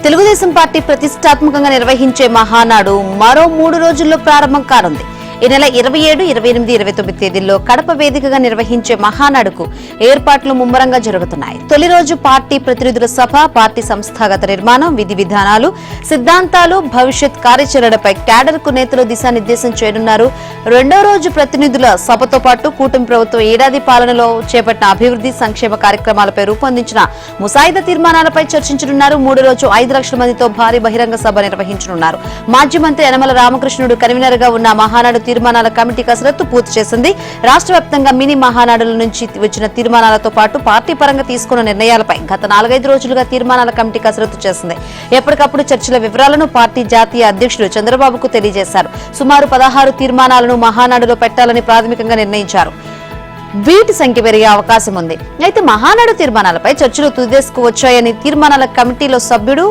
Telugu Desam party ప్రతిష్టాత్మకంగా నిర్వహించే మహానాడు మరో 3 రోజుల్లో ప్రారంభం కానుంది. ఈ నెల 27, 28, 29 తేదీల్లో కడప వేదికగా నిర్వహించే మహానాడుకు ఏర్పాట్లు ముమ్మరంగా జరుగుతున్నాయి. తొలి రోజు పార్టీ ప్రతినిధుల సభ, పార్టీ సంస్థాగత నిర్మాణం, విధి విధానాలు, సిద్ధాంతాలు, భవిష్యత్ కార్యాచరణపై క్యాడర్కు నేతలు దిశానిర్దేశం చేయనున్నారు. రెండో రోజు ప్రతినిధుల సభతో పాటు కూటమి ప్రభుత్వం ఏడాది పాలనలో చేపట్టిన అభివృద్ధి సంక్షేమ కార్యక్రమాలపై రూపొందించిన ముసాయిదా తీర్మానాలపై చర్చించనున్నారు. మూడో రోజు 5 లక్షల మందితో భారీ బహిరంగ సభ నిర్వహించనున్నారు. మాజీ మంత్రి యనమల రామకృష్ణుడు కన్వీనర్ గా ఉన్న మహానాడు తీర్మానాల కమిటీ కసరత్తు పూర్తి చేసింది. రాష్ట్ర వ్యాప్తంగా మినీ మహానాడుల నుంచి వచ్చిన తీర్మానాలతో పాటు పార్టీ పరంగా తీసుకున్న నిర్ణయాలపై గత 4-5 రోజులుగా తీర్మానాల కమిటీ కసరత్తు చేసింది. ఎప్పటికప్పుడు చర్చల వివరాలను పార్టీ జాతీయ అధ్యక్షుడు చంద్రబాబుకు తెలియజేశారు. సుమారు 16 తీర్మానాలను మహానాడులో పెట్టాలని ప్రాథమికంగా నిర్ణయించారు. వీటి సంఖ్య పెరిగే అవకాశం ఉంది. అయితే మహానాడు తీర్మానాలపై చర్చలు తుదిదశకు వచ్చాయని తీర్మానాల కమిటీలో సభ్యుడు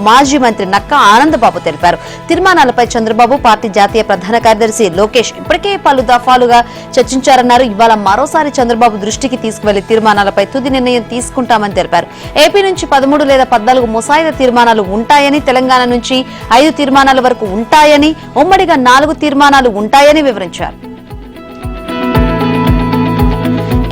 మాజీ మంత్రి నక్క ఆనందబాబు తెలిపారు. తీర్మానాలపై చంద్రబాబు, పార్టీ జాతీయ ప్రధాన కార్యదర్శి లోకేష్ ఇప్పటికే పలు దఫాలుగా చర్చించారన్నారు. ఇవాళ మరోసారి చంద్రబాబు దృష్టికి తీసుకువెళ్లి తీర్మానాలపై తుది నిర్ణయం తీసుకుంటామని తెలిపారు. ఏపీ నుంచి 13 లేదా 14 ముసాయిదా తీర్మానాలు ఉంటాయని, తెలంగాణ నుంచి 5 తీర్మానాల వరకు ఉంటాయని, ఉమ్మడిగా 4 తీర్మానాలు ఉంటాయని వివరించారు.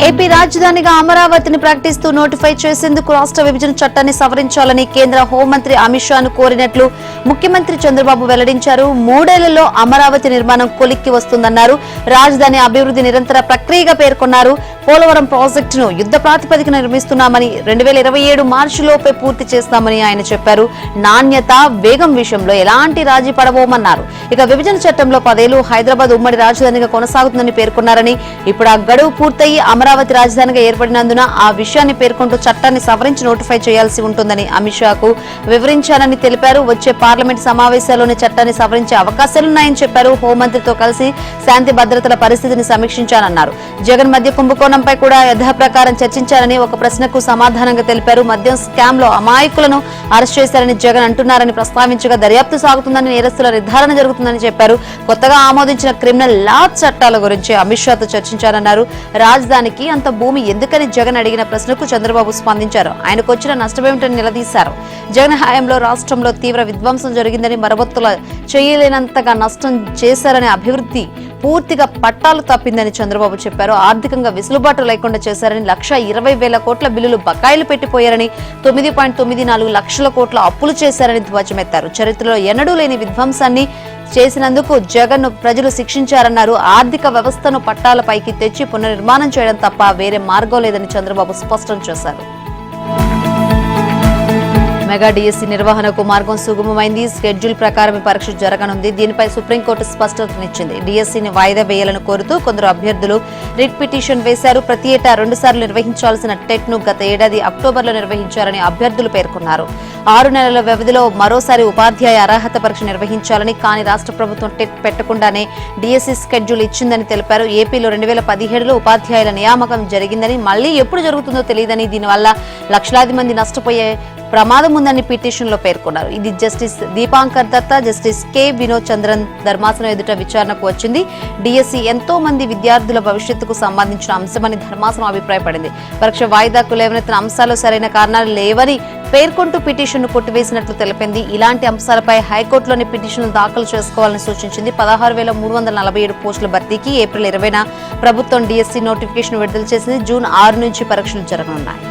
ఏపీ రాజధానిగా అమరావతిని ప్రకటిస్తూ నోటిఫై చేసేందుకు రాష్ట్ర విభజన చట్టాన్ని సవరించాలని కేంద్ర హోంమంత్రి అమిత్ షాను కోరినట్లు ముఖ్యమంత్రి చంద్రబాబు వెల్లడించారు. 3 ఏళ్లలో అమరావతి నిర్మాణం కొలిక్కి వస్తుందన్నారు. రాజధాని అభివృద్ధి నిరంతర ప్రక్రియగా పేర్కొన్నారు. పోలవరం ప్రాజెక్టును యుద్ధ ప్రాతిపదికన నిర్మిస్తున్నామని, 2027 మార్చిలోపే పూర్తి చేస్తామని ఆయన చెప్పారు. నాణ్యత, వేగం విషయంలో ఎలాంటి రాజీ పడబోమన్నారు. ఇక విభజన చట్టంలో 10 ఏళ్లు హైదరాబాద్ ఉమ్మడి రాజధానిగా కొనసాగుతుందని పేర్కొన్నారని, ఇప్పుడు ఆ గడువు పూర్తయి అమరావతి రాజధానిగా ఏర్పడినందున ఆ విషయాన్ని పేర్కొంటూ చట్టాన్ని సవరించి నోటిఫై చేయాల్సి ఉంటుందని అమిత్ షాకు వివరించానని తెలిపారు. వచ్చే పార్లమెంట్ సమావేశాల్లోనే చట్టాన్ని సవరించే అవకాశాలున్నాయని చెప్పారు. హోంమంత్రితో కలిసి శాంతి భద్రతల పరిస్థితిని సమీక్షించానన్నారు. జగన్ మద్య కుంభకోణంపై కూడా యథాప్రకారం చర్చించారని ఒక ప్రశ్నకు సమాధానంగా తెలిపారు. మద్యం స్కామ్ లో అమాయకులను అరెస్ట్ చేశారని జగన్ అంటున్నారని ప్రస్తావించగా, దర్యాప్తు సాగుతుందని, నేరస్తుల నిర్ధారణ జరుగుతుందని చెప్పారు. కొత్తగా ఆమోదించిన క్రిమినల్ లా చట్టాల గురించి అమిత్ షాతో చర్చించారన్నారు. రాజధానికి అంత భూమి ఎందుకని జగన్ అడిగిన ప్రశ్నకు చంద్రబాబు స్పందించారు. ఆయనకు వచ్చిన నష్టమేమిటని నిలదీశారు. జగన్ హయాంలో రాష్ట్రంలో తీవ్ర విధ్వంసం జరిగిందని, మరమ్మతుల చేయలేనంతగా నష్టం చేశారని, అభివృద్ధి పూర్తిగా పట్టాలు తప్పిందని చంద్రబాబు చెప్పారు. ఆర్థికంగా వెసులుబాటు లేకుండా చేశారని, 1,20,000 కోట్ల బిల్లులు బకాయిలు పెట్టిపోయారని, 9.94 లక్షల కోట్ల అప్పులు చేశారని ధ్వజమెత్తారు. చరిత్రలో ఎన్నడూ లేని విధ్వంసాన్ని చేసినందుకు జగన్ ప్రజలు శిక్షించారన్నారు. ఆర్థిక వ్యవస్థను పట్టాలపైకి తెచ్చి పునర్నిర్మాణం చేయడం తప్ప వేరే మార్గం లేదని చంద్రబాబు స్పష్టం చేశారు. మెగా డిఎస్సీ నిర్వహణకు మార్గం సుగమమైంది. షెడ్యూల్ ప్రకారమే పరీక్ష జరగనుంది. దీనిపై సుప్రీంకోర్టు స్పష్టతనిచ్చింది. డిఎస్సీని వాయిదా వేయాలని కోరుతూ కొందరు అభ్యర్థులు రిట్ పిటిషన్ వేశారు. ప్రతి ఏటా 2 సార్లు నిర్వహించాల్సిన టెట్ ను గత ఏడాది అక్టోబర్లో నిర్వహించారని అభ్యర్థులు పేర్కొన్నారు. 6 నెలల వ్యవధిలో మరోసారి ఉపాధ్యాయ అర్హత పరీక్ష నిర్వహించాలని, కానీ రాష్ట్ర ప్రభుత్వం టెట్ పెట్టకుండానే డిఎస్సీ షెడ్యూల్ ఇచ్చిందని తెలిపారు. ఏపీలో 2017లో ఉపాధ్యాయుల నియామకం జరిగిందని, మళ్లీ ఎప్పుడు జరుగుతుందో తెలియదని, దీనివల్ల లక్షలాది మంది నష్టపోయే ప్రమాదం ఉందని పిటిషన్లో పేర్కొన్నారు. ఇది justice Dipankar Datta, justice K Vinod Chandran ధర్మాసనం ఎదుట విచారణకు వచ్చింది. డిఎస్సీ ఎంతో మంది విద్యార్థుల భవిష్యత్తుకు సంబంధించిన అంశమని ధర్మాసనం అభిప్రాయపడింది. పరీక్ష వాయిదాకు లేవనెత్తిన అంశాలు సరైన కారణాలు లేవని పేర్కొంటూ పిటిషన్ను కొట్టివేసినట్లు తెలిపింది. ఇలాంటి అంశాలపై హైకోర్టులోని పిటిషన్లు దాఖలు చేసుకోవాలని సూచించింది. 16,347 పోస్టుల భర్తీకి ఏప్రిల్ 20న ప్రభుత్వం డిఎస్సీ నోటిఫికేషన్ విడుదల చేసింది. జూన్ 6 నుంచి పరీక్షలు జరగనున్నాయి.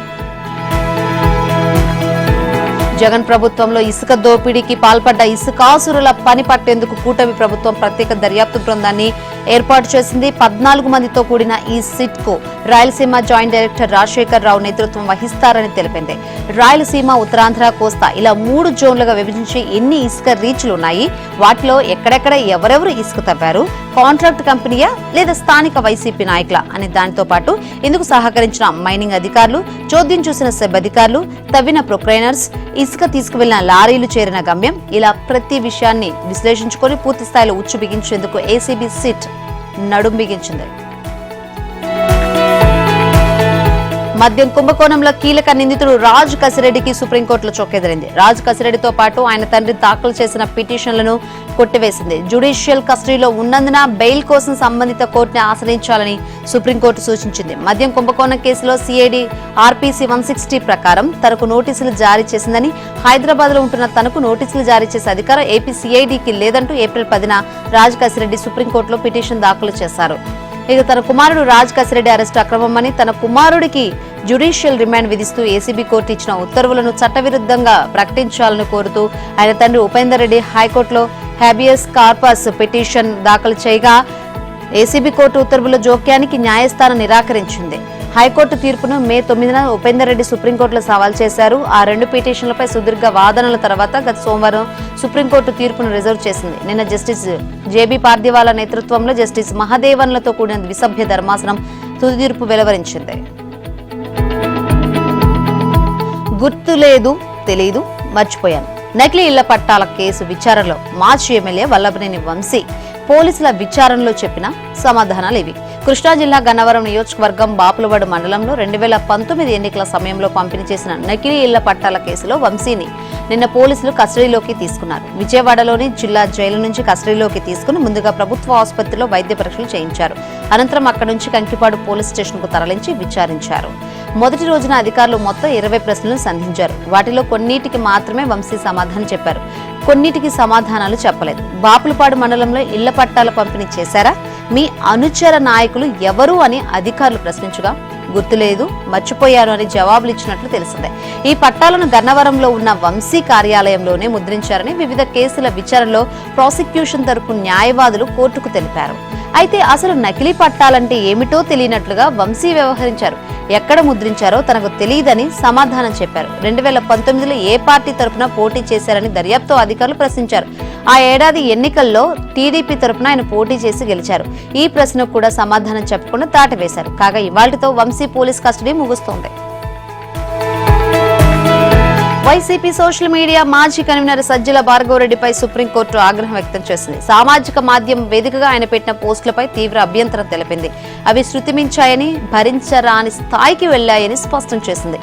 జగన్ ప్రభుత్వంలో ఇసుక దోపిడీకి పాల్పడ్డ ఇసుకాసురుల పని పట్టేందుకు కూటమి ప్రభుత్వం ప్రత్యేక దర్యాప్తు బృందాన్ని ఏర్పాటు చేసింది. 14 మందితో కూడిన ఈ సిట్ కు రాయలసీమ జాయింట్ డైరెక్టర్ రాజశేఖర్ రావు నేతృత్వం వహిస్తారని తెలిపింది. రాయలసీమ, ఉత్తరాంధ్ర, కోస్తా ఇలా 3 జోన్లుగా విభజించి ఎన్ని ఇసుక రీచ్లు ఉన్నాయి, వాటిలో ఎక్కడెక్కడ ఎవరెవరు ఇసుక తవ్వారు, కాంట్రాక్ట్ కంపెనీయా లేదా స్థానిక వైసీపీ నాయకుల అనే దానితో పాటు ఇందుకు సహకరించిన మైనింగ్ అధికారులు, చోద్యం చూసిన సెబ్ అధికారులు, తవ్విన ప్రొక్లైనర్స్, ఇసుక తీసుకువెళ్లిన లారీలు చేరిన గమ్యం, ఇలా ప్రతి విషయాన్ని విశ్లేషించుకొని పూర్తి స్థాయిలో ఉచ్చు బిగించేందుకు ఏసీబీ సిట్ నడుం బిగించింది. మద్యం కుంభకోణంలో కీలక నిందితుడు రాజ్ కసిరెడ్డికి సుప్రీంకోర్టులో చొక్కెదిరింది. రాజ్ కసిరెడ్డితో పాటు ఆయన తండ్రి దాఖలు చేసిన పిటిషన్లను కొట్టివేసింది. జ్యుడిషియల్ కస్టడీలో ఉన్నందున బెయిల్ కోసం సంబంధిత కోర్టుని ఆశ్రయించాలని సుప్రీంకోర్టు సూచించింది. మద్యం కుంభకోణం కేసులో సిఐడి ఆర్పిసి 160 ప్రకారం తనకు నోటీసులు జారీ చేసిందని, హైదరాబాద్ లో ఉంటున్న తనకు నోటీసులు జారీ చేసే అధికారం ఏపీ సిఐడికి లేదంటూ ఏప్రిల్ 10న రాజ్ కసిరెడ్డి సుప్రీంకోర్టులో పిటిషన్ దాఖలు చేశారు. ఇక తన కుమారుడు రాజ్ కసిరెడ్డి అరెస్టు అక్రమమని, తన కుమారుడికి జ్యుడిషియల్ రిమాండ్ విధిస్తూ ఏసీబీ కోర్టు ఇచ్చిన ఉత్తర్వులను చట్టవిరుద్ధంగా ప్రకటించాలని కోరుతూ ఆయన తండ్రి ఉపేందర్ రెడ్డి హైకోర్టులో హ్యాబియస్ కార్పస్ పిటిషన్ దాఖలు చేయగా ఏసీబీ కోర్టు ఉత్తర్వుల జోక్యానికి న్యాయస్థానం నిరాకరించింది. హైకోర్టు తీర్పును మే 9న ఉపేందర్ రెడ్డి సుప్రీంకోర్టులో సవాల్ చేశారు. ఆ రెండు పిటిషన్లపై సుదీర్ఘ వాదనల తర్వాత గత సోమవారం సుప్రీంకోర్టు తీర్పును రిజర్వ్ చేసింది. నిన్న జస్టిస్ జేబీ పార్దివాలా నేతృత్వంలో జస్టిస్ మహదేవన్లతో కూడిన ద్విసభ్య ధర్మాసనం తుది తీర్పు వెలువరించింది. గుర్తులేదు, తెలీదు, మర్చిపోయాను. నకిలీ ఇళ్ల పట్టాల కేసు విచారణలో మాజీ ఎమ్మెల్యే వల్లభనేని వంశీ పోలీసుల విచారణలో చెప్పిన సమాధానాలు ఇవి. కృష్ణా జిల్లా గన్నవరం నియోజకవర్గం బాపులవాడు మండలంలో 2019 ఎన్నికల సమయంలో పంపిణీ చేసిన నకిలీ ఇళ్ల పట్టాల కేసులో వంశీని నిన్న పోలీసులు కస్టడీలోకి తీసుకున్నారు. విజయవాడలోని జిల్లా జైలు నుంచి కస్టడీలోకి తీసుకుని ముందుగా ప్రభుత్వ ఆసుపత్రిలో వైద్య పరీక్షలు చేయించారు. అనంతరం అక్కడి నుంచి కంకిపాడు పోలీస్ స్టేషన్ కు తరలించి విచారించారు. మొదటి రోజున అధికారులు మొత్తం 20 ప్రశ్నలను సంధించారు. వాటిలో కొన్నిటికి మాత్రమే వంశీ సమాధానం చెప్పారు, కొన్నిటికి సమాధానాలు చెప్పలేదు. బాపులపాడు మండలంలో ఇళ్ల పట్టాల పంపిణీ చేశారా, మీ అనుచర నాయకులు ఎవరు అని అధికారులు ప్రశ్నించగా గుర్తులేదు, మర్చిపోయాను అని జవాబులు ఇచ్చినట్లు తెలిసిందే. ఈ పట్టాలను గన్నవరంలో ఉన్న వంశీ కార్యాలయంలోనే ముద్రించారని వివిధ కేసుల విచారణలో ప్రాసిక్యూషన్ తరపు న్యాయవాదులు కోర్టుకు తెలిపారు. అయితే అసలు నకిలీ పట్టాలంటే ఏమిటో తెలియనట్లుగా వంశీ వ్యవహరించారు. ఎక్కడ ముద్రించారో తనకు తెలియదని సమాధానం చెప్పారు. 2019లో ఏ పార్టీ తరపున పోటీ చేశారని దర్యాప్తు అధికారులు ప్రశ్నించారు. ఆ ఏడాది ఎన్నికల్లో టీడీపీ తరపున ఆయన పోటీ చేసి గెలిచారు. ఈ ప్రశ్నకు కూడా సమాధానం చెప్పకుండా దాటవేశారు. కాగా ఇవాళ్టితో వంశీ పోలీస్ కస్టడీ ముగుస్తోంది. వైసీపీ సోషల్ మీడియా మాజీ కన్వీనర్ సజ్జల భార్గవరెడ్డిపై సుప్రీంకోర్టు ఆగ్రహం వ్యక్తం చేసింది. సామాజిక మాధ్యమం వేదికగా ఆయన పెట్టిన పోస్టులపై తీవ్ర అభ్యంతరం తెలిపింది. అవి శృతిమించాయని, భరించరాని స్థాయికి వెళ్లాయని స్పష్టం చేసింది.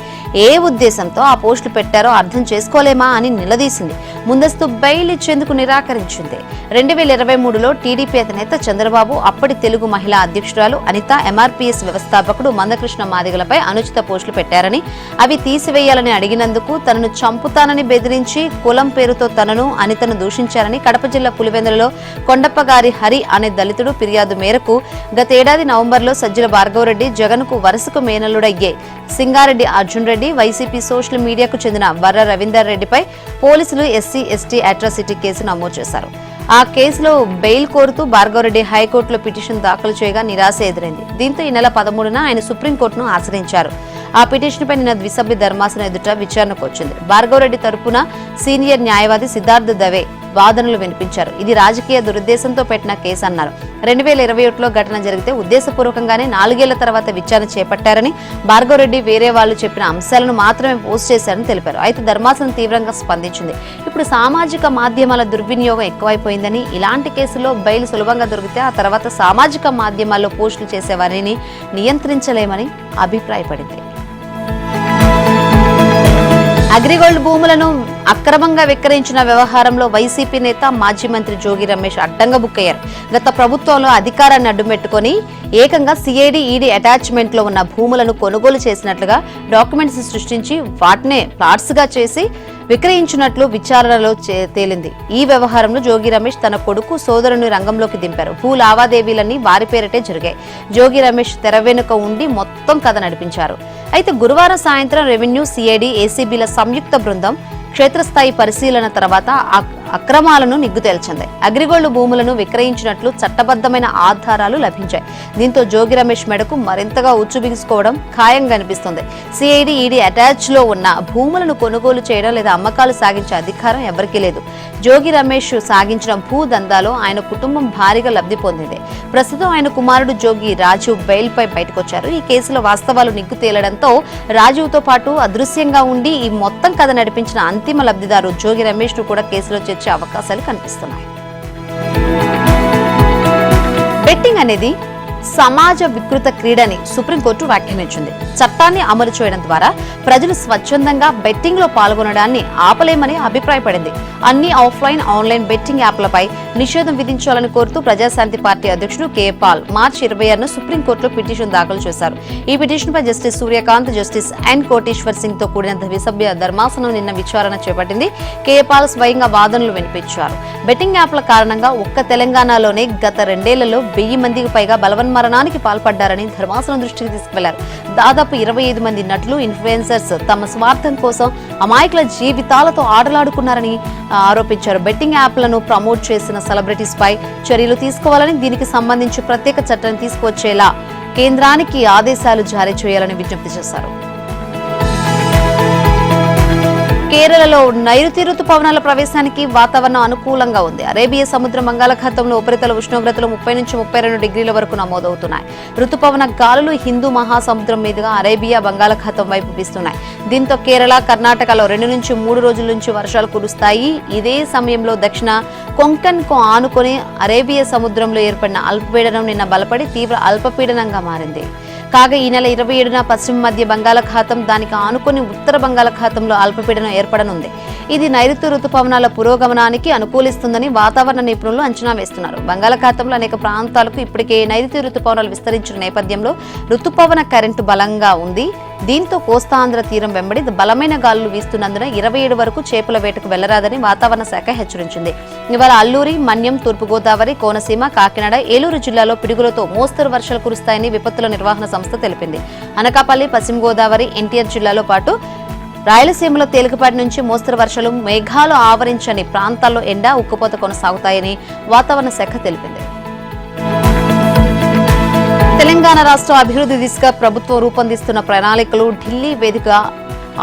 ఏ ఉద్దేశంతో ఆ పోస్టులు పెట్టారో అర్థం చేసుకోలేమా అని నిలదీసింది. ముందస్తు బెయిల్ ఇచ్చేందుకు నిరాకరించింది. 2023లో టీడీపీ అధినేత చంద్రబాబు, అప్పటి తెలుగు మహిళా అధ్యక్షురాలు అనిత, ఎంఆర్పీఎస్ వ్యవస్థాపకుడు మందకృష్ణ మాదిగలపై అనుచిత పోస్టులు పెట్టారని, అవి తీసివేయాలని అడిగినందుకు తనను చంపుతానని బెదిరించి కులం పేరుతో తనను, అనితను దూషించారని కడప జిల్లా పులివెందులలో కొండప్పగారి హరి అనే దళితుడు ఫిర్యాదు మేరకు గతేడాది నవంబర్లో సజ్జల భార్గవరెడ్డి జగన్ కు వరుసకు మేనల్లుడయ్యే సింగారెడ్డి అర్జున్ రెడ్డి, వైసీపీ సోషల్ మీడియాకు చెందిన వర్ర రవీందర్ రెడ్డిపై పోలీసులు ఎస్సీ ఎస్టీ అట్రాసిటీ కేసు నమోదు చేశారు. ఆ కేసులో బెయిల్ కోరుతూ భార్గవరెడ్డి హైకోర్టులో పిటిషన్ దాఖలు చేయగా నిరాశ ఎదురైంది. దీంతో ఈ నెల 13న ఆయన సుప్రీంకోర్టును ఆశ్రయించారు. ఆ పిటిషన్పై నిన్న ద్విసభ్య ధర్మాసనం ఎదుట విచారణకు వచ్చింది. భార్గవరెడ్డి తరపున సీనియర్ న్యాయవాది సిద్ధార్థ్ దవే వాదనలు వినిపించారు. ఇది రాజకీయ దురుద్దేశంతో పెట్టిన కేసు అన్నారు. 2021లో ఘటన జరిగితే ఉద్దేశపూర్వకంగానే 4 ఏళ్ల తర్వాత విచారణ చేపట్టారని, భార్గవరెడ్డి వేరే వాళ్లు చెప్పిన అంశాలను మాత్రమే పోస్ట్ చేశారని తెలిపారు. అయితే ధర్మాసనం తీవ్రంగా స్పందించింది. ఇప్పుడు సామాజిక మాధ్యమాల దుర్వినియోగం ఎక్కువైపోయిందని, ఇలాంటి కేసుల్లో బెయిల్ సులభంగా దొరికితే ఆ తర్వాత సామాజిక మాధ్యమాల్లో పోస్టులు చేసేవారిని నియంత్రించలేమని అభిప్రాయపడింది. అగ్రిగోల్డ్ భూములను అక్రమంగా విక్రయించిన వ్యవహారంలో వైసీపీ నేత మాజీ మంత్రి జోగి రమేష్ అడ్డంగా బుక్కయ్యారు. గత ప్రభుత్వంలో అధికారాన్ని అడ్డుపెట్టుకుని ఏకంగా సిఐడి ఈడీ అటాచ్మెంట్ లో ఉన్న భూములను కొనుగోలు చేసినట్లుగా డాక్యుమెంట్స్ సృష్టించి వాటినే ప్లాట్స్ గా చేసి విక్రయించినట్లు విచారణలో తేలింది. ఈ వ్యవహారంలో జోగి రమేష్ తన కొడుకు, సోదరుని రంగంలోకి దింపారు. భూ లావాదేవీలన్నీ వారి పేరిటే జరిగాయి. జోగి రమేష్ తెర వెనుక ఉండి మొత్తం కథ నడిపించారు. అయితే గురువారం సాయంత్రం రెవెన్యూ, సిఐడి, ఏసీబీల సంయుక్త బృందం క్షేత్రస్థాయి పరిశీలన తర్వాత అక్రమాలను నిగ్గు తేల్చింది. అగ్రిగోల్డ్ భూములను విక్రయించినట్లు చట్టబద్దమైన ఆధారాలు లభించాయి. దీంతో జోగి రమేష్ మెడకు మరింతగా ఉచ్చు బిగుసుకోవడం ఖాయంగా అనిపిస్తుంది. సిఐడి, ఈడీ అటాచ్ లో ఉన్న భూములను కొనుగోలు చేయడం లేదా అమ్మకాలు సాగించే అధికారం ఎవరికీ లేదు. జోగి రమేష్ సాగించిన భూ దందాలో ఆయన కుటుంబం భారీగా లబ్ధి పొందింది. ప్రస్తుతం ఆయన కుమారుడు జోగి రాజీవ్ బెయిల్ పై బయటకొచ్చారు. ఈ కేసులో వాస్తవాలు నిగ్గు తేలడంతో రాజీవ్ తో పాటు అదృశ్యంగా ఉండి ఈ మొత్తం కథ నడిపించిన అంతిమ లబ్ధిదారు జోగి రమేష్ ను కూడా కేసులో చేర్చే అవకాశాలు కనిపిస్తున్నాయి. బెట్టింగ్ అనేది సమాజ వికృత క్రీడని సుప్రీంకోర్టు వ్యాఖ్యానించింది. చట్టాన్ని అమలు చేయడం ద్వారా ప్రజలు స్వచ్ఛందంగా బెట్టింగ్ లో పాల్గొనడాన్ని ఆపలేమని అభిప్రాయపడింది. అన్ని ఆఫ్లైన్, ఆన్లైన్ బెట్టింగ్ యాప్లపై నిషేధం విధించాలని కోరుతూ ప్రజాశాంతి పార్టీ అధ్యక్షుడు కె పాల్ మార్చి 26న సుప్రీంకోర్టులో పిటిషన్ దాఖలు చేశారు. ఈ పిటిషన్ పై justice Suryakant, justice N Koteshwar Singh తో కూడిన ద్విసభ్య ధర్మాసనం నిన్న విచారణ చేపట్టింది. కె పాల్ స్వయంగా వాదనలు వినిపించారు. బెట్టింగ్ యాప్ల కారణంగా ఒక్క తెలంగాణలోనే గత 2 ఏళ్లలో 1000 మందికి పైగా బలవన్మరణానికి పాల్పడ్డారని ధర్మాసనం దృష్టికి తీసుకువెళ్లారు. దాదాపు 25 మంది నటులు, ఇన్ఫ్లుయెన్సర్స్ తమ స్వార్థం కోసం అమాయకుల జీవితాలతో ఆటలాడుకున్నారని ఆరోపించారు. బెట్టింగ్ యాప్లను ప్రమోట్ చేసిన సెలబ్రిటీస్ పై చర్యలు తీసుకోవాలని, దీనికి సంబంధించి ప్రత్యేక చట్టాన్ని తీసుకొచ్చేలా కేంద్రానికి ఆదేశాలు జారీ చేయాలని విజ్ఞప్తి చేశారు. కేరళలో నైరుతి రుతుపవనాల ప్రవేశానికి వాతావరణం అనుకూలంగా ఉంది. అరేబియా సముద్రం, బంగాళాఖాతంలో ఉపరితల ఉష్ణోగ్రతలు 30 నుంచి 32 డిగ్రీల వరకు నమోదవుతున్నాయి. రుతుపవన గాలులు హిందూ మహాసముద్రం మీదుగా అరేబియా, బంగాళాఖాతం వైపు వీస్తున్నాయి. దీంతో కేరళ, కర్ణాటకలో 2 నుంచి 3 రోజుల నుంచి వర్షాలు కురుస్తాయి. ఇదే సమయంలో దక్షిణ కొంకన్ కు ఆనుకొని అరేబియా సముద్రంలో ఏర్పడిన అల్పపీడనం నిన్న బలపడి తీవ్ర అల్పపీడనంగా మారింది. కాగా ఈ నెల 27న పశ్చిమ మధ్య బంగాళాఖాతం, దానికి ఆనుకొని ఉత్తర బంగాళాఖాతంలో అల్పపీడనం ఏర్పడనుంది. ఇది నైరుతి రుతుపవనాల పురోగమనానికి అనుకూలిస్తుందని వాతావరణ నిపుణులు అంచనా వేస్తున్నారు. బంగాళాఖాతంలో అనేక ప్రాంతాలకు ఇప్పటికే నైరుతి రుతుపవనాలు విస్తరించిన నేపథ్యంలో రుతుపవన కరెంటు బలంగా ఉంది. దీంతో కోస్తాంధ్ర తీరం వెంబడి బలమైన గాలులు వీస్తున్నందున 27 వరకు చేపల వేటకు వెళ్లరాదని వాతావరణ శాఖ హెచ్చరించింది. ఇవాళ అల్లూరి, మన్యం, తూర్పుగోదావరి, కోనసీమ, కాకినాడ, ఏలూరు జిల్లాలో పిడుగులతో మోస్తరు వర్షాలు కురుస్తాయని విపత్తుల నిర్వహణ సంస్థ తెలిపింది. అనకాపల్లి, పశ్చిమ గోదావరి, ఎన్టీఆర్ జిల్లాలో పాటు రాయలసీమలో తేలికపాటి నుంచి మోస్తరు వర్షాలు, మేఘాలు ఆవరించని ప్రాంతాల్లో ఎండ, ఉక్కుపోత కొనసాగుతాయని వాతావరణ శాఖ తెలిపింది. తెలంగాణ రాష్ట్ర అభివృద్ధి దిశగా ప్రభుత్వం రూపొందిస్తున్న ప్రణాళికలు ఢిల్లీ వేదికగా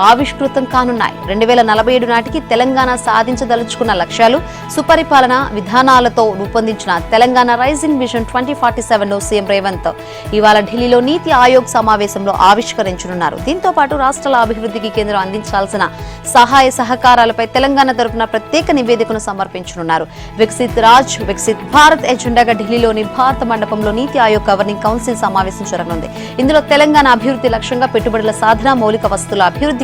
ఆవిష్కృతం కానున్నాయి. 2047 నాటికి తెలంగాణ సాధించదలుచుకున్న లక్ష్యాలు, సుపరిపాలన విధానాలతో రూపొందించిన తెలంగాణ రైజింగ్ విజన్ 2047ను సీఎం రేవంత్ ఇవాళ ఢిల్లీలో నీతి ఆయోగ్ సమావేశంలో ఆవిష్కరించనున్నారు. దీంతో పాటు రాష్ట్రాల అభివృద్ధికి కేంద్రం అందించాల్సిన సహాయ సహకారాలపై తెలంగాణ తరపున ప్రత్యేక నివేదికను సమర్పించనున్నారు. వికసిత్ రాజ్, వికసిత్ భారత్ ఎజెండాగా ఢిల్లీలోని భారత మండపంలో నీతి ఆయోగ్ గవర్నింగ్ కౌన్సిల్ సమావేశం జరగనుంది. ఇందులో తెలంగాణ అభివృద్ధి లక్ష్యంగా పెట్టుబడుల సాధన, మౌలిక వస్తువుల అభివృద్ధి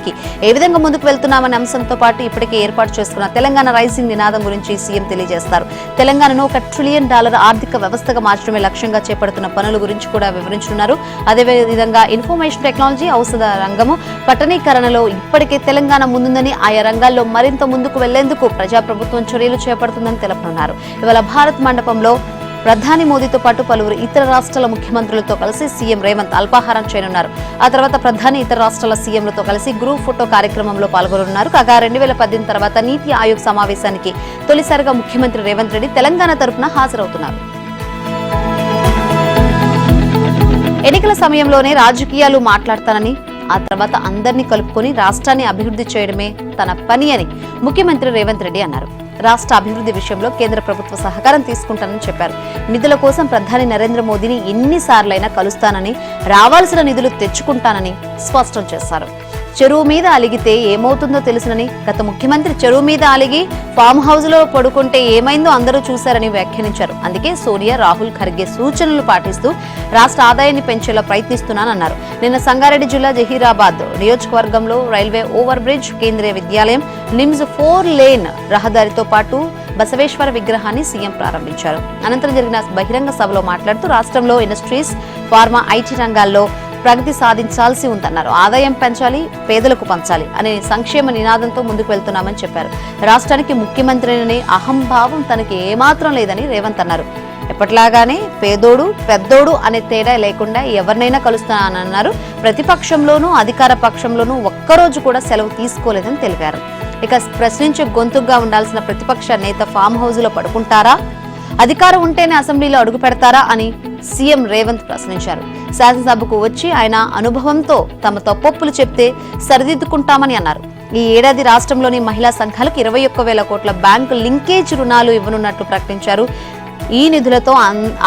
ఏ విధంగా ముందుకు వెళ్తున్నామనే అంశంతో పాటు ఇప్పటికే ఏర్పాటు చేసుకున్న తెలంగాణ రైజింగ్ నినాదం గురించి సీఎం తెలియజేస్తారు. తెలంగాణను $1 ట్రిలియన్ ఆర్థిక వ్యవస్థగా మార్చడమే లక్ష్యంగా చేపడుతున్న పనుల గురించి కూడా వివరించనున్నారు. అదేవిధంగా ఇన్ఫర్మేషన్ టెక్నాలజీ, ఔషధ రంగము, పట్టణీకరణలో ఇప్పటికే తెలంగాణ ముందుందని, ఆయా రంగాల్లో మరింత ముందుకు వెళ్లేందుకు ప్రజాప్రభుత్వం చర్యలు చేపడుతుందని తెలుపనున్నారు. ఇవాళ భారత్ మండపంలో ప్రధాని మోదీతో పాటు పలువురు ఇతర రాష్ట్రాల ముఖ్యమంత్రులతో కలిసి సీఎం రేవంత్ అల్పాహారం చేయనున్నారు. ఆ తర్వాత ప్రధాని ఇతర రాష్ట్రాల సీఎంలతో కలిసి గ్రూప్ ఫోటో కార్యక్రమంలో పాల్గొనున్నారు. కాగా 2018 తర్వాత నీతి ఆయోగ్ సమావేశానికి తొలిసారిగా ముఖ్యమంత్రి రేవంత్ రెడ్డి తెలంగాణ తరపున హాజరవుతున్నారు. ఎన్నికల సమయంలోనే రాజకీయాలు మాట్లాడతానని, ఆ తర్వాత అందరినీ కలుపుకొని రాష్ట్రాన్ని అభివృద్ధి చేయడమే తన పని అని ముఖ్యమంత్రి రేవంత్ రెడ్డి అన్నారు. రాష్ట్ర అభివృద్ధి విషయంలో కేంద్ర ప్రభుత్వ సహకారం తీసుకుంటానని చెప్పారు. నిధుల కోసం ప్రధాని నరేంద్ర మోదీని ఎన్నిసార్లైనా కలుస్తానని, రావాల్సిన నిధులు తెచ్చుకుంటానని స్పష్టం చేశారు. చెరువు మీద అలిగితే ఏమవుతుందో తెలుసునని, గత ముఖ్యమంత్రి చెరువు మీద అలిగి ఫామ్ హౌస్ లో పడుకుంటే ఏమైందో అందరూ చూశారని వ్యాఖ్యానించారు. అందుకే సోనియా, రాహుల్ ఖర్గే సూచనలు పాటిస్తూ రాష్ట్ర ఆదాయాన్ని పెంచేలా ప్రయత్నిస్తున్నానన్నారు. నిన్న సంగారెడ్డి జిల్లా జహీరాబాద్ నియోజకవర్గంలో రైల్వే ఓవర్ బ్రిడ్జ్, కేంద్రీయ విద్యాలయం, నిమ్స్ 4 లేన్ రహదారితో పాటు బసవేశ్వర విగ్రహాన్ని సీఎం ప్రారంభించారు. అనంతరం జరిగిన బహిరంగ సభలో మాట్లాడుతూ రాష్ట్రంలో ఇండస్ట్రీస్, ఫార్మా, ఐటీ రంగాల్లో ప్రగతి సాధించాల్సి ఉందన్నారు. ఆదాయం పెంచాలి, పేదలకు పంచాలి అనే సంక్షేమ నినాదంతో ముందుకు వెళ్తున్నామని చెప్పారు. రాష్ట్రానికి ముఖ్యమంత్రిని అహంభావం తనకి ఏమాత్రం లేదని రేవంత్ అన్నారు. ఎప్పటిలాగానే పేదోడు పెద్దోడు అనే తేడా లేకుండా ఎవరినైనా కలుస్తానన్నారు. ప్రతిపక్షంలోనూ అధికార పక్షంలోనూ ఒక్కరోజు కూడా సెలవు తీసుకోలేదని తెలిపారు. ఇక ప్రశ్నించే గొంతుగా ఉండాల్సిన ప్రతిపక్ష నేత ఫామ్ హౌస్ లో పడుకుంటారా, అధికారం ఉంటేనే అసెంబ్లీలో అడుగు పెడతారా అని సీఎం రేవంత్ ప్రశ్నించారు. శాసనసభకు వచ్చి ఆయన అనుభవంతో తమ తప్పొప్పులు చెప్తే సరిదిద్దుకుంటామని అన్నారు. ఈ ఏడాది రాష్ట్రంలోని మహిళా సంఘాలకు 21,000 కోట్ల బ్యాంకు లింకేజ్ రుణాలు ఇవ్వనున్నట్లు ప్రకటించారు. ఈ నిధులతో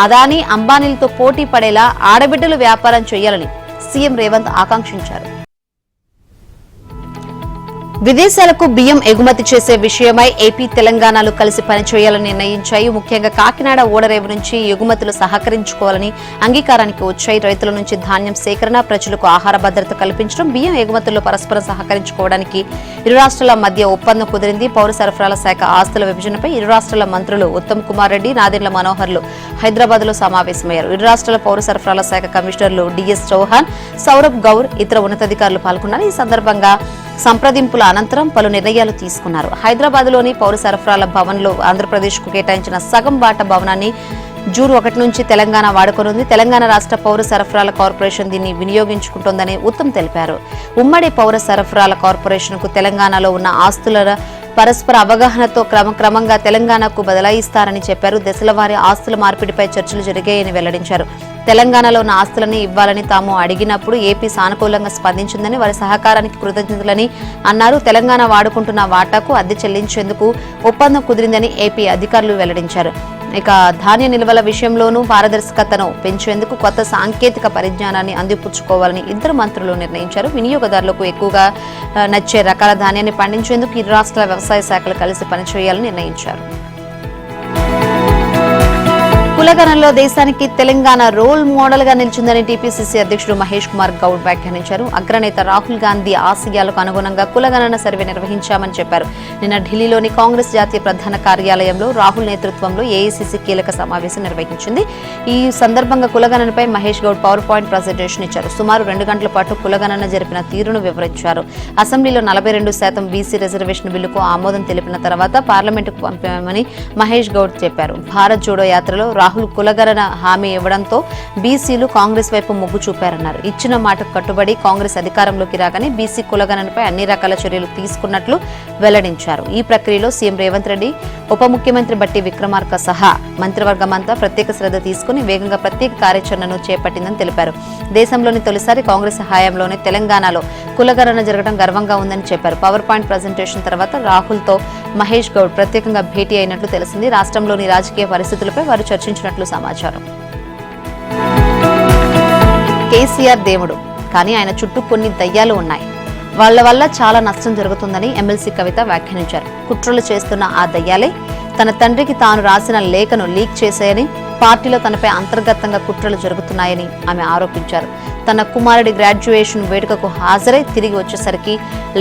అదానీ, అంబానీలతో పోటీ పడేలా ఆడబిడ్డలు వ్యాపారం చేయాలని సీఎం రేవంత్ ఆకాంక్షించారు. విదేశాలకు బియ్యం ఎగుమతి చేసే విషయమై ఏపీ తెలంగాణలు కలిసి పనిచేయాలని నిర్ణయించాయి. ముఖ్యంగా కాకినాడ ఓడరేవు నుంచి ఎగుమతులు సహకరించుకోవాలని అంగీకారానికి వచ్చాయి. రైతుల నుంచి ధాన్యం సేకరణ, ప్రజలకు ఆహార భద్రత కల్పించడం, బియ్యం ఎగుమతుల్లో పరస్పరం సహకరించుకోవడానికి ఇరు రాష్ట్రాల మధ్య ఒప్పందం కుదిరింది. పౌర సరఫరాల శాఖ ఆస్తుల విభజనపై ఇరు రాష్ట్రాల మంత్రులు ఉత్తమ్ కుమార్ రెడ్డి, నాదెండ్ల మనోహర్లు హైదరాబాద్ లో సమావేశమయ్యారు. ఇరు రాష్ట్రాల పౌర సరఫరాల శాఖ కమిషనర్లు డిఎస్ చౌహాన్, సౌరభ్ గౌర్, ఇతర ఉన్నతాధికారులు పాల్గొన్నారు. ఈ సందర్భంగా సంప్రదింపుల అనంతరం పలు నిర్ణయాలు తీసుకున్నారు. హైదరాబాద్ లోని పౌర సరఫరాల భవన్ లో ఆంధ్రప్రదేశ్ కు కేటాయించిన సగం వాటా భవనాన్ని జూన్ 1 నుంచి తెలంగాణ వాడుకోనుంది. తెలంగాణ రాష్ట్ర పౌర సరఫరాల కార్పొరేషన్ దీన్ని వినియోగించుకుంటోందని ఉత్తమ్ తెలిపారు. ఉమ్మడి పౌర సరఫరాల కార్పొరేషన్ కు తెలంగాణలో ఉన్న ఆస్తుల పరస్పర అవగాహనతో క్రమక్రమంగా తెలంగాణకు బదలాయిస్తారని చెప్పారు. దశలవారీ ఆస్తుల మార్పిడిపై చర్చలు జరిగాయని వెల్లడించారు. తెలంగాణలో ఉన్న ఆస్తులని ఇవ్వాలని తాము అడిగినప్పుడు ఏపీ సానుకూలంగా స్పందించిందని, వారి సహకారానికి కృతజ్ఞతలని అన్నారు. తెలంగాణ వాడుకుంటున్న వాటాకు అద్దె చెల్లించేందుకు ఒప్పందం కుదిరిందని ఏపీ అధికారులు వెల్లడించారు. ఇక ధాన్య నిల్వల విషయంలోనూ పారదర్శకతను పెంచేందుకు కొత్త సాంకేతిక పరిజ్ఞానాన్ని అందిపుచ్చుకోవాలని ఇద్దరు మంత్రులు నిర్ణయించారు. వినియోగదారులకు ఎక్కువగా నచ్చే రకాల ధాన్యాన్ని పండించేందుకు ఇరు రాష్ట్రాల వ్యవసాయ శాఖలు కలిసి పనిచేయాలని నిర్ణయించారు. కులగణనలో దేశానికి తెలంగాణ రోల్ మోడల్ గా నిలిచిందని టీపీసీసీ అధ్యక్షుడు మహేష్ కుమార్ గౌడ్ వ్యాఖ్యానించారు. అగ్రనేత రాహుల్ గాంధీ ఆశయాలకు అనుగుణంగా కులగణన సర్వే నిర్వహించామని చెప్పారు. నిన్న ఢిల్లీలోని కాంగ్రెస్ జాతీయ ప్రధాన కార్యాలయంలో రాహుల్ నేతృత్వంలో ఏఐసీసీ కీలక సమావేశం నిర్వహించింది. ఈ సందర్భంగా కులగణనపై Mahesh Goud power point presentation ఇచ్చారు. సుమారు 2 గంటల పాటు కులగణన జరిపిన తీరును వివరించారు. అసెంబ్లీలో 42% బీసీ రిజర్వేషన్ బిల్లుకు ఆమోదం తెలిపిన తర్వాత పార్లమెంటుకు పంపామని మహేష్ గౌడ్ చెప్పారు. భారత్ జోడో యాత్రలో రాహుల్ కులగణన హామీ ఇవ్వడంతో బీసీలు కాంగ్రెస్ వైపు మొగ్గు చూపారన్నారు. ఇచ్చిన మాటకు కట్టుబడి కాంగ్రెస్ అధికారంలోకి రాగానే బీసీ కులగణనపై అన్ని రకాల చర్యలు తీసుకున్నట్లు వెల్లడించారు. ఈ ప్రక్రియలో సీఎం రేవంత్ రెడ్డి, ఉప ముఖ్యమంత్రి బట్టి విక్రమార్క సహా మంత్రివర్గమంతా ప్రత్యేక శ్రద్ధ తీసుకుని వేగంగా ప్రత్యేక కార్యాచరణను చేపట్టిందని తెలిపారు. దేశంలోని తొలిసారి కాంగ్రెస్ హయాంలోనే తెలంగాణలో కులగణన జరగడం గర్వంగా ఉందని చెప్పారు. పవర్ పాయింట్ ప్రజెంటేషన్ తర్వాత రాహుల్ తో మహేష్ గౌడ్ ప్రత్యేకంగా భేటీ అయినట్లు తెలిసింది. రాష్ట్రంలోని రాజకీయ పరిస్థితులపై వారు చర్చించినట్లు సమాచారం. కేసీఆర్ దేవుడు, కానీ ఆయన చుట్టూ కొన్ని దయ్యాలు ఉన్నాయి. వాళ్ల వల్ల చాలా నష్టం జరుగుతుందని ఎమ్మెల్సీ కవిత వ్యాఖ్యానించారు. కుట్రలు చేస్తున్న ఆ దయ్యాలే తన తండ్రికి తాను రాసిన లేఖను లీక్ చేశాయని, పార్టీలో తనపై అంతర్గతంగా కుట్రలు జరుగుతున్నాయని ఆమె ఆరోపించారు. తన కుమారుడి గ్రాడ్యుయేషన్ వేడుకకు హాజరై తిరిగి వచ్చేసరికి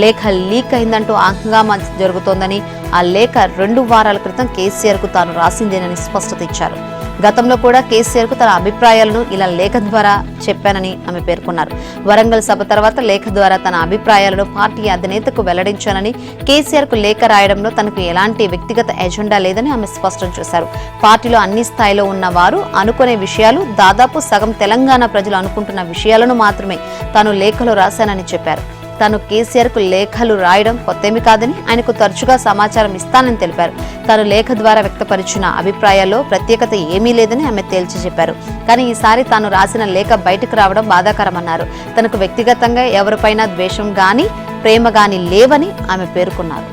లేఖ లీక్ అయిందంటూ హంగామా జరుగుతోందని, ఆ లేఖ 2 వారాల క్రితం కేసీఆర్ కు తాను రాసిందేనని స్పష్టత ఇచ్చారు. గతంలో కూడా కేసీఆర్ కు తన అభిప్రాయాలను ఇలా లేఖ ద్వారా చెప్పానని ఆమె పేర్కొన్నారు. వరంగల్ సభ తర్వాత లేఖ ద్వారా తన అభిప్రాయాలను పార్టీ అధినేతకు వెల్లడించానని, కేసీఆర్ కు లేఖ రాయడంలో తనకు ఎలాంటి వ్యక్తిగత ఎజెండా లేదని ఆమె స్పష్టం చేశారు. పార్టీలో అన్ని స్థాయిలో ఉన్న వారు అనుకునే విషయాలు దాదాపు సగం తెలంగాణ ప్రజలు అనుకుంటున్న విషయాలను మాత్రమే తాను లేఖలో రాశానని చెప్పారు. తాను కేసీఆర్ కు లేఖలు రాయడం కొత్తేమి కాదని, ఆయనకు తరచుగా సమాచారం ఇస్తానని తెలిపారు. తాను లేఖ ద్వారా వ్యక్తపరిచిన అభిప్రాయాల్లో ప్రత్యేకత ఏమీ లేదని ఆమె తేల్చి చెప్పారు. కానీ ఈసారి తాను రాసిన లేఖ బయటకు రావడం బాధాకరమన్నారు. తనకు వ్యక్తిగతంగా ఎవరిపైనా ద్వేషం గాని ప్రేమ గాని లేవని ఆమె పేర్కొన్నారు.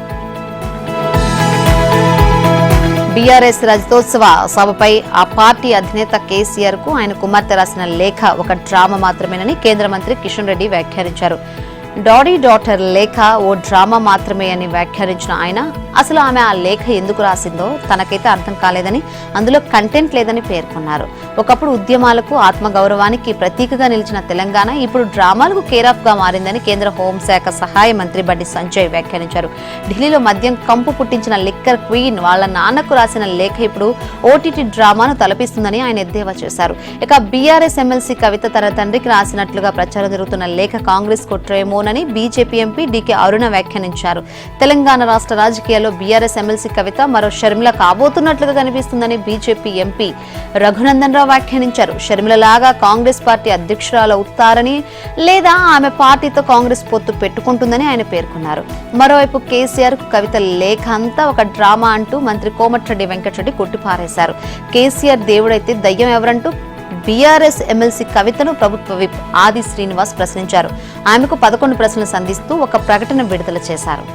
బీఆర్ఎస్ రజతోత్సవ సభపై ఆ పార్టీ అధినేత కేసీఆర్ కు ఆయన కుమార్తె రాసిన లేఖ ఒక డ్రామా మాత్రమేనని కేంద్ర మంత్రి కిషన్ రెడ్డి వ్యాఖ్యానించారు. డాడీ డాటర్ లేఖ ఓ డ్రామా మాత్రమే అని వ్యాఖ్యానించిన ఆయన అసలు ఆమె ఆ లేఖ ఎందుకు రాసిందో తనకైతే అర్థం కాలేదని, అందులో కంటెంట్ లేదని పేర్కొన్నారు. ఒకప్పుడు ఉద్యమాలకు, ఆత్మగౌరవానికి ప్రతీకగా నిలిచిన తెలంగాణ ఇప్పుడు డ్రామాలకు కేరాఫ్ గా మారిందని కేంద్ర హోంశాఖ సహాయ మంత్రి బండి సంజయ్ వ్యాఖ్యానించారు. ఢిల్లీలో మద్యం కంపు పుట్టించిన లిక్కర్ క్వీన్ వాళ్ళ నాన్నకు రాసిన లేఖ ఇప్పుడు ఓటీటీ డ్రామాను తలపిస్తుందని ఆయన ఎద్దేవా చేశారు. ఇక బీఆర్ఎస్ ఎమ్మెల్సీ కవిత తన తండ్రికి రాసినట్లుగా ప్రచారం జరుగుతున్న లేఖ కాంగ్రెస్ కుట్రేమోనని బీజేపీ ఎంపీ డీకే అరుణ వ్యాఖ్యానించారు. తెలంగాణ రాష్ట్ర రాజకీయాల్లో బీఆర్ఎస్ ఎమ్మెల్సీ కవిత మరో షర్మిల కాబోతున్నట్లుగా కనిపిస్తుందని బీజేపీ ఎంపీ రఘునందన్ రావు వ్యాఖ్యానించారు. షర్మిలలాగా కాంగ్రెస్ పార్టీ అధ్యక్షురాలవుతారని, లేదా ఆమె పార్టీతో కాంగ్రెస్ పొత్తు పెట్టుకుంటుందని ఆయన పేర్కొన్నారు. మరోవైపు కేసీఆర్ కు కవిత లేఖ అంతా ఒక డ్రామా అంటూ మంత్రి కోమటిరెడ్డి వెంకటరెడ్డి కొట్టిపారేశారు. కేసీఆర్ దేవుడైతే దయ్యం ఎవరంటూ బీఆర్ఎస్ ఎమ్మెల్సీ కవితను ప్రభుత్వ విప్ ఆది శ్రీనివాస్ ప్రశ్నించారు. ఆమెకు 11 ప్రశ్నలు సంధిస్తూ ఒక ప్రకటన విడుదల చేశారు.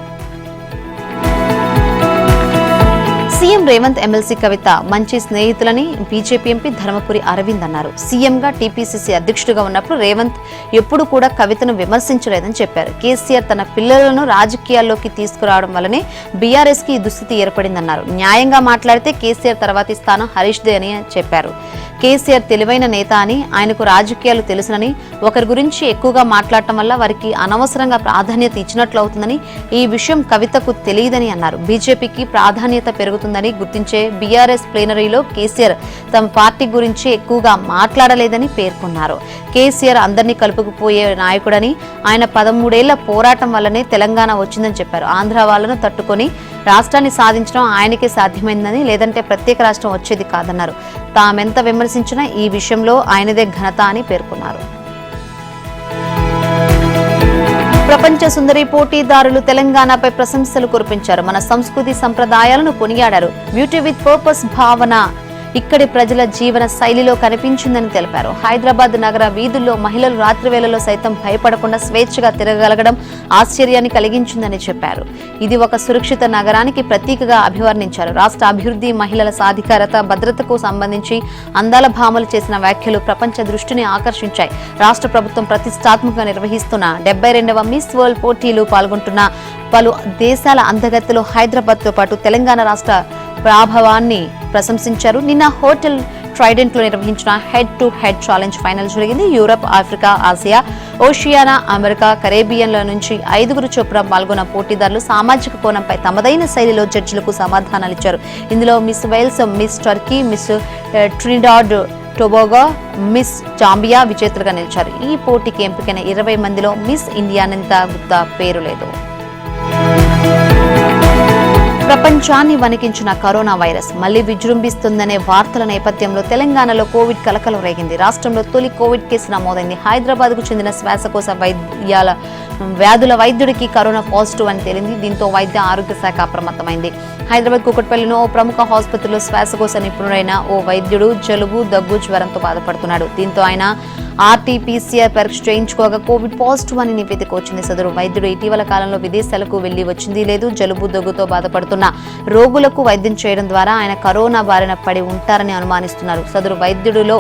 సీఎం రేవంత్, ఎమ్మెల్సీ కవిత మంచి స్నేహితులని బీజేపీ ఎంపీ ధర్మపురి అరవింద్ అన్నారు. సీఎంగా టీపీసీసీ అధ్యక్షుడిగా ఉన్నప్పుడు రేవంత్ ఎప్పుడు కూడా కవితను విమర్శించలేదని చెప్పారు. కేసీఆర్ తన పిల్లలను రాజకీయాల్లోకి తీసుకురావడం వల్లనే బీఆర్ఎస్ కి ఈ దుస్థితి ఏర్పడిందన్నారు. న్యాయంగా మాట్లాడితే కేసీఆర్ తర్వాతి స్థానం హరీష్ దే అని చెప్పారు. కేసీఆర్ తెలివైన నేత అని, ఆయనకు రాజకీయాలు తెలుసునని, ఒకరి గురించి ఎక్కువగా మాట్లాడటం వల్ల వారికి అనవసరంగా ప్రాధాన్యత ఇచ్చినట్లు అవుతుందని, ఈ విషయం కవితకు తెలియదని అన్నారు. బీజేపీకి ప్రాధాన్యత పెరుగుతుందని గుర్తించే బీఆర్ఎస్ ప్లేనరీలో కేసీఆర్ తమ పార్టీ గురించి ఎక్కువగా మాట్లాడలేదని పేర్కొన్నారు. కేసీఆర్ అందరినీ కలుపుకుపోయే నాయకుడని, ఆయన 13 ఏళ్ల పోరాటం వల్లనే తెలంగాణ వచ్చిందని చెప్పారు. ఆంధ్ర వాళ్లను తట్టుకొని రాష్ట్రాన్ని సాధించడం ఆయనకే సాధ్యమైందని, లేదంటే ప్రత్యేక రాష్ట్రం వచ్చేది కాదన్నారు. తామెంత విమర్శించినా ఈ విషయంలో ఆయనదే ఘనత అని పేర్కొన్నారు. ప్రపంచ సుందరి పోటీదారులు తెలంగాణపై ప్రశంసలు కురిపించారు. మన సంస్కృతి సంప్రదాయాలను కొనియాడారు. బ్యూటీ విత్ పర్పస్ భావన ఇక్కడి ప్రజల జీవన శైలిలో కనిపించిందని తెలిపారు. హైదరాబాద్ నగర వీధుల్లో మహిళలు రాత్రి వేళల్లో సైతం భయపడకుండా స్వేచ్ఛగా తిరగలగడం ఆశ్చర్యాన్ని కలిగించిందని చెప్పారు. ఇది ఒక సురక్షిత నగరానికి ప్రతీకగా అభివర్ణించారు. రాష్ట్ర అభివృద్ధి, మహిళల సాధికారత, భద్రతకు సంబంధించి అందాల భామలు చేసిన వ్యాఖ్యలు ప్రపంచ దృష్టిని ఆకర్షించాయి. రాష్ట్ర ప్రభుత్వం ప్రతిష్టాత్మకంగా నిర్వహిస్తున్న 72వ మిస్ వరల్డ్ పోటీలు పాల్గొంటున్న పలు దేశాల అందగత్తెలు హైదరాబాద్తో పాటు తెలంగాణ రాష్ట్ర ప్రాభవాన్ని ప్రశంసించారు. నిన్న హోటల్ ట్రైడెంట్ లో నిర్వహించిన head to head challenge final జరిగింది. Europe, Africa, Asia, Oceana, America, కరేబియన్ల నుంచి 5 చొప్పున పాల్గొన్న పోటీదారులు సామాజిక కోణంపై తమదైన శైలిలో జడ్జిలకు సమాధానాలిచ్చారు. ఇందులో miss Wales, miss Turkey, miss Trinidad Tobago, miss Zambia విజేతలుగా నిలిచారు. ఈ పోటీకి ఎంపికైన 20 మందిలో మిస్ ఇండియానంత గుప్తా పేరు లేదు. ప్రపంచాన్ని వణికించిన కరోనా వైరస్ మళ్లీ విజృంభిస్తుందనే వార్తల నేపథ్యంలో తెలంగాణలో కోవిడ్ కలకలం రేగింది. రాష్ట్రంలో తొలి కోవిడ్ కేసు నమోదైంది. హైదరాబాద్ కు చెందిన శ్వాసకోశ వ్యాధుల వైద్యుడికి కరోనా పాజిటివ్ అని తేలింది. దీంతో వైద్య ఆరోగ్య శాఖ అప్రమత్తమైంది. హైదరాబాద్ కూకట్పల్లిలో ఓ ప్రముఖ ఆసుపత్రిలో శ్వాసకోశ నిపుణుడైన ఓ వైద్యుడు జలుబు, దగ్గు, జ్వరంతో బాధపడుతున్నాడు. దీంతో ఆయన ఆర్టీపీసీఆర్ పరీక్ష చేయించుకోగా కోవిడ్ పాజిటివ్ అని నివేదిక వచ్చింది. సదరు వైద్యుడు ఇటీవల కాలంలో విదేశాలకు వెళ్లి వచ్చింది లేదు. జలుబు, దగ్గుతో బాధపడుతున్న రోగులకు వైద్యం చేయడం ద్వారా ఆయన కరోనా బారిన పడి ఉంటారని అనుమానిస్తున్నారు. సదరు వైద్యుడిలో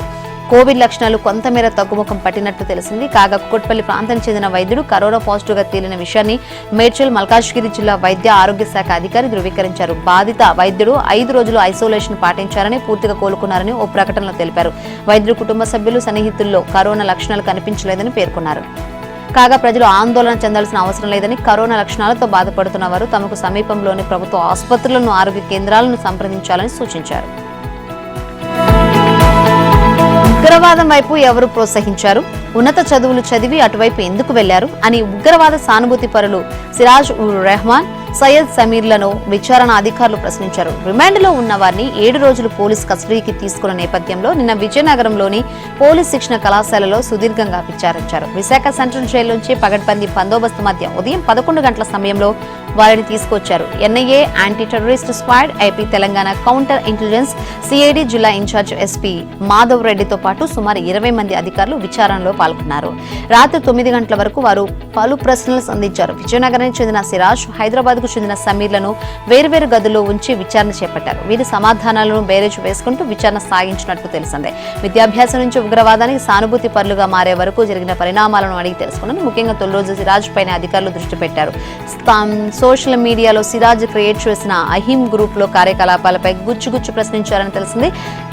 కోవిడ్ లక్షణాలు కొంతమేర తగ్గుముఖం పట్టినట్లు తెలిసింది. కాగా కుకట్పల్లి ప్రాంతానికి చెందిన వైద్యుడు కరోనా పాజిటివ్ గా తేలిన విషయాన్ని మేడ్చల్, మల్కాజ్గిరి జిల్లా వైద్య ఆరోగ్య శాఖ అధికారి ధృవీకరించారు. బాధిత వైద్యుడు 5 రోజులు ఐసోలేషన్ పాటించారని, పూర్తిగా కోలుకున్నారని ఓ ప్రకటనలో తెలిపారు. వైద్యుడు కుటుంబ సభ్యులు, సన్నిహితుల్లో కరోనా లక్షణాలు కనిపించలేదని పేర్కొన్నారు. కాగా ప్రజలు ఆందోళన చెందాల్సిన అవసరం లేదని, కరోనా లక్షణాలతో బాధపడుతున్న వారు తమకు సమీపంలోని ప్రభుత్వ ఆసుపత్రులను, ఆరోగ్య కేంద్రాలను సంప్రదించాలని సూచించారు. ఉగ్రవాదం వైపు ఎవరు ప్రోత్సహించారు? ఉన్నత చదువులు చదివి అటువైపు ఎందుకు వెళ్లారు అని ఉగ్రవాద సానుభూతి పరులు సిరాజ్ ఉర్ రెహమాన్, సయ్యద్ సమీర్లను విచారణ అధికారులు ప్రశ్నించారు. రిమాండ్లో ఉన్న వారిని 7 రోజులు పోలీస్ కస్టడీకి తీసుకున్న నేపథ్యంలో నిన్న విజయనగరంలోని పోలీస్ శిక్షణ కళాశాలలో సుదీర్ఘంగా విచారించారు. విశాఖ సెంట్రల్ జైలు నుంచి పగడ్బందీ బందోబస్తు మధ్య ఉదయం 11 గంటల సమయంలో వారిని తీసుకొచ్చారు. NIA, anti terrorist squad, AP Telangana counter intelligence, CID జిల్లా ఇన్ఛార్జ్ ఎస్పీ మాధవ్ రెడ్డితో పాటు సుమారు 20 మంది అధికారులు విచారణలో పాల్గొన్నారు. రాత్రి 9 గంటల వరకు వారు పలు ప్రశ్నలు సంధించారు. విజయనగరానికి చెందిన సిరాజ్, హైదరాబాద్ కు చెందిన సమీర్లను వేర్వేరు గదుల్లో ఉంచి విచారణ చేపట్టారు. వీరి సమాధానాలను బేరేజ్ వేసుకుంటూ విచారణ సాగించినట్లు తెలిసిందే. విద్యాభ్యాసం నుంచి ఉగ్రవాదానికి సానుభూతి పరులుగా మారే వరకు జరిగిన పరిణామాలను అడిగి తెలుసుకున్నారు. ముఖ్యంగా తొలి రోజు సిరాజ్ పైన అధికారులు దృష్టి పెట్టారు. సోషల్ మీడియాలో సిరాజ్ క్రియేట్ చేసిన అహిం గ్రూప్ లో కార్యకలాపాలపై గుచ్చుగుచ్చు ప్రశ్నించారని తెలిసింది.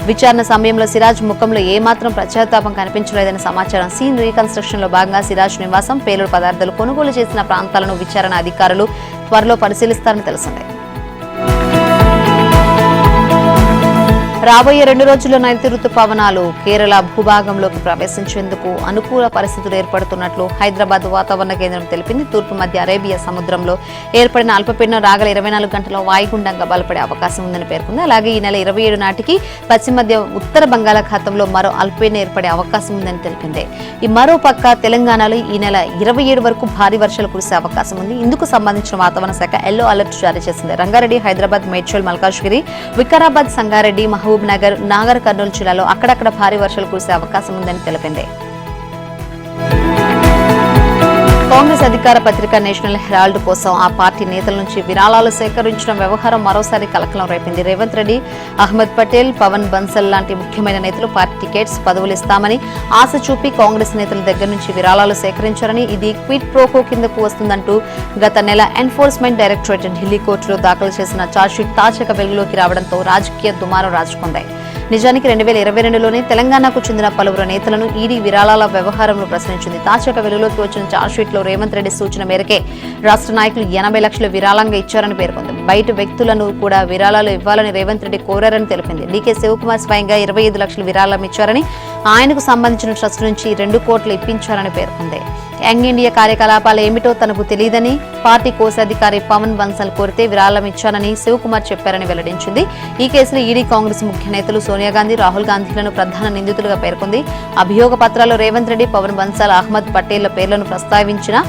విచారణ సమయంలో సిరాజ్ ముఖంలో ఏమాత్రం పశ్చాత్తాపం కనిపించలేదని సమాచారం. సీన్ రీకన్స్ట్రక్షన్ లో భాగంగా సిరాజ్ నివాసం, పేలుడు పదార్థాలు కొనుగోలు చేసిన ప్రాంతాలను విచారణ అధికారులు త్వరలో పరిశీలిస్తారని తెలిసింది. రాబోయే 2 రోజుల్లో నైరుతి రుతుపవనాలు కేరళ భూభాగంలోకి ప్రవేశించేందుకు అనుకూల పరిస్థితులు ఏర్పడుతున్నట్లు హైదరాబాద్ వాతావరణ కేంద్రం తెలిపింది. తూర్పు మధ్య అరేబియా సముద్రంలో ఏర్పడిన అల్పపీడనం రాగల 24 గంటల్లో వాయుగుండంగా బలపడే అవకాశం ఉందని పేర్కొంది. అలాగే ఈ నెల 27 నాటికి పశ్చిమ మధ్య ఉత్తర బంగాళాఖాతంలో మరో అల్పపీడనం ఏర్పడే అవకాశం ఉందని తెలిపింది. ఈ మరో పక్క తెలంగాణలో ఈ నెల 27 వరకు భారీ వర్షాలు కురిసే అవకాశం ఉంది. ఇందుకు సంబంధించిన వాతావరణ శాఖ ఎల్లో అలర్ట్ జారీ చేసింది. రంగారెడ్డి, హైదరాబాద్, మేడ్చల్, మల్కాజ్గిరి, వికారాబాద్, సంగారెడ్డి, మహబూబ్ నగర్, నాగర్ కర్నూలు జిల్లాలో అక్కడక్కడ భారీ వర్షాలు కురిసే అవకాశం ఉందని తెలిపింది. కాంగ్రెస్ అధికార పత్రిక నేషనల్ హెరాల్డ్ కోసం ఆ పార్టీ నేతల నుంచి విరాళాలు సేకరించిన వ్యవహారం మరోసారి కలకలం రేపింది. రేవంత్ రెడ్డి, అహ్మద్ పటేల్, పవన్ బన్సల్ లాంటి ముఖ్యమైన నేతలు పార్టీ టికెట్స్, పదవులు ఇస్తామని ఆశ చూపి కాంగ్రెస్ నేతల దగ్గర నుంచి విరాళాలు సేకరించారని, ఇది క్విడ్ ప్రోకో కిందకు వస్తుందంటూ గత నెల ఎన్ఫోర్స్మెంట్ డైరెక్టరేట్ ఢిల్లీ కోర్టులో దాఖలు చేసిన ఛార్జ్షీట్ తాజాగా వెలుగులోకి రావడంతో రాజకీయ దుమారం రాజుకుంది. నిజానికి 2022లోనే తెలంగాణకు చెందిన పలువురు నేతలను ఈడీ విరాళాల వ్యవహారంలో ప్రశ్నించింది. తాజాగా వెలుగులోకి వచ్చిన ఛార్జ్షీట్లో రేవంత్ రెడ్డి సూచన మేరకే రాష్ట్ర నాయకులు 80 లక్షలు విరాళంగా ఇచ్చారని పేర్కొంది. బయట వ్యక్తులను కూడా విరాళాలు ఇవ్వాలని రేవంత్ రెడ్డి కోరారని తెలిపింది. డీకే శివకుమార్ స్వయంగా 25 లక్షలు విరాళం ఇచ్చారని, ఆయనకు సంబంధించిన ట్రస్ట్ నుంచి 2 కోట్లు ఇప్పించారని పేర్కొంది. యంగ్ ఇండియా కార్యకలాపాలు ఏమిటో తనకు తెలియదని, పార్టీ కోశాధికారి పవన్ బన్సల్ కోరితే విరాళం ఇచ్చానని శివకుమార్ చెప్పారని వెల్లడించింది. ఈ కేసులో ఈడీ కాంగ్రెస్ ముఖ్య నేతలు సోనియా గాంధీ, రాహుల్ గాంధీలను ప్రధాన నిందితులుగా పేర్కొంది. అభియోగ పత్రాల్లో రేవంత్ రెడ్డి, పవన్ బన్సల్, అహ్మద్ పటేళ్ల పేర్లను ప్రస్తావించినా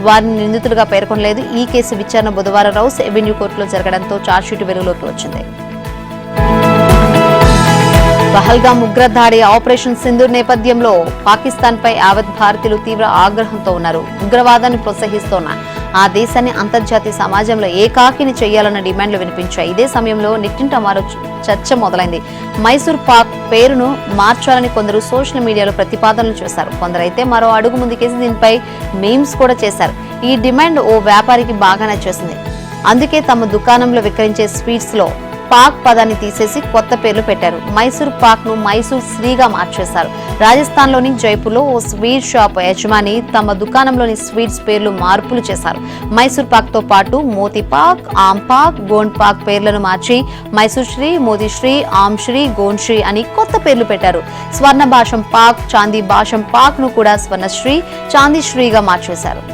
వారిని నిందితులుగా పేర్కొనలేదు. ఈ కేసు విచారణ బుధవారం రౌస్ ఎవెన్యూ కోర్టులో జరగడంతో ఛార్జ్షీట్ వెలుగులోకి వచ్చింది. పహల్గామ్ ఉగ్రదాడి ఆపరేషన్ సింధూర్ నేపథ్యంలో పాకిస్తాన్పై యావత్ భారతీయులు తీవ్ర ఆగ్రహంతో ఉన్నారు. ఉగ్రవాదాన్ని ప్రోత్సహిస్తోన్న ఆ దేశాన్ని అంతర్జాతీయ సమాజంలో ఏకాకిని చేయాలన్న డిమాండ్లు వినిపించాయి. ఇదే సమయంలో నిట్టింట మరో చర్చ మొదలైంది. మైసూర్ పాక్ పేరును మార్చాలని కొందరు సోషల్ మీడియాలో ప్రతిపాదనలు చేశారు. కొందరైతే మరో అడుగు ముందుకేసి దీనిపై మీమ్స్ కూడా చేశారు. ఈ డిమాండ్ ఓ వ్యాపారికి బాగా నచ్చేసింది. అందుకే తమ దుకాణంలో విక్రయించే స్వీట్స్ లో పాక్ పదాన్ని తీసేసి కొత్త పేర్లు పెట్టారు. మైసూర్ పాక్ ను మైసూర్ శ్రీగా మార్చేశారు. రాజస్థాన్ లోని జైపూర్ లో ఓ స్వీట్ షాప్ యజమాని తమ దుకాణంలోని స్వీట్స్ పేర్లు మార్పులు చేశారు. మైసూర్ పాక్ తో పాటు మోతీ పాక్, ఆమ్ పాక్, గోండ్ పాక్ పేర్లను మార్చి మైసూర్ శ్రీ, మోతీ శ్రీ, ఆమ్ శ్రీ, గోండ్ శ్రీ అని కొత్త పేర్లు పెట్టారు. స్వర్ణ భాషం పాక్, చాందీ భాషం పాక్ ను కూడా స్వర్ణశ్రీ, చాందీ శ్రీగా మార్చేశారు.